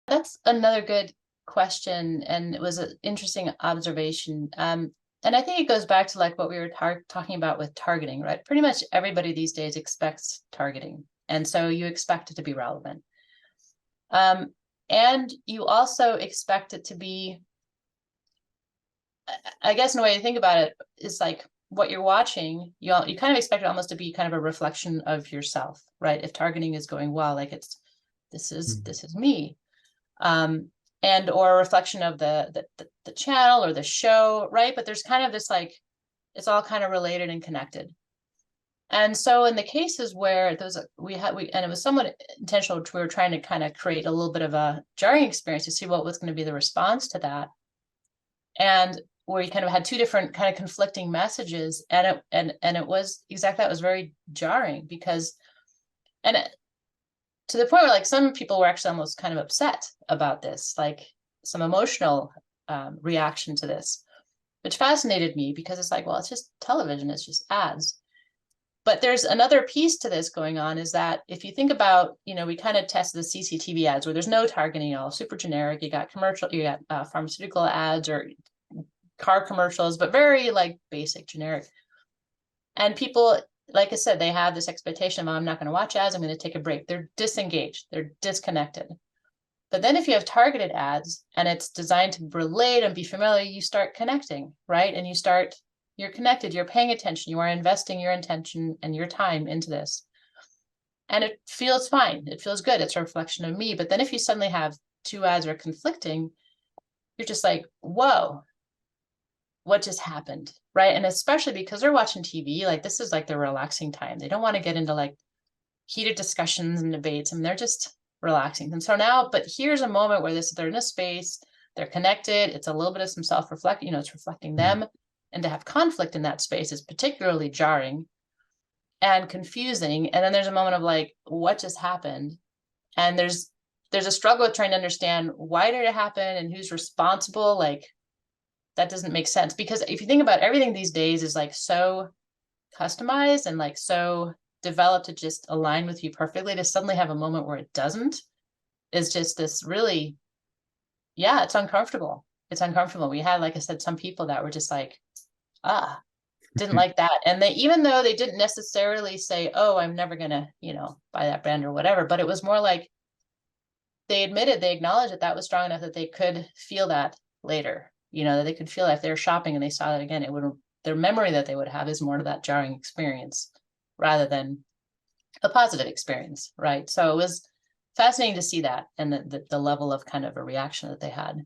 That's another good question, and it was an interesting observation. And I think it goes back to like what we were talking about with targeting, right? Pretty much everybody these days expects targeting, and so you expect it to be relevant. And you also expect it to be, I guess, in a way to think about it is like what you're watching, you kind of expect it almost to be kind of a reflection of yourself, right? If targeting is going well, like this is me. And or a reflection of the channel or the show, right? But there's kind of this like, it's all kind of related and connected. And so in the cases where those and it was somewhat intentional, we were trying to kind of create a little bit of a jarring experience to see what was going to be the response to that. And where you kind of had two different kind of conflicting messages, and it was exactly that. It was very jarring because, to the point where like some people were actually almost kind of upset about this, like some emotional reaction to this, which fascinated me because it's like, well, it's just television, it's just ads. But there's another piece to this going on, is that if you think about, we kind of tested the CCTV ads where there's no targeting at all, super generic. You got commercial, you got pharmaceutical ads or car commercials, but very like basic, generic. And people, like I said, they have this expectation of, I'm not going to watch ads, I'm going to take a break. They're disengaged, they're disconnected. But then if you have targeted ads and it's designed to relate and be familiar, you start connecting, right? And you're connected, you're paying attention, you are investing your attention and your time into this. And it feels fine, it feels good, it's a reflection of me. But then if you suddenly have two ads that are conflicting, you're just like, whoa, what just happened, right? And especially because they're watching TV, like this is like their relaxing time. They don't want to get into like heated discussions and debates. I mean, they're just relaxing. And so now, but here's a moment where they're in a space, they're connected. It's a little bit of some self-reflection, it's reflecting them. And to have conflict in that space is particularly jarring and confusing. And then there's a moment of like, what just happened? And there's a struggle with trying to understand why did it happen and who's responsible. Like, that doesn't make sense, because if you think about everything these days is like so customized and like so developed to just align with you perfectly, to suddenly have a moment where it doesn't is just this really, yeah, it's uncomfortable. It's uncomfortable. We had, like I said, some people that were just like, didn't like that. And they, even though they didn't necessarily say, oh, I'm never gonna, buy that brand or whatever, but it was more like they acknowledged that that was strong enough that they could feel that later. That they could feel that if they're shopping and they saw that again, it would, their memory that they would have is more to that jarring experience rather than a positive experience, right? So it was fascinating to see that, and the level of kind of a reaction that they had.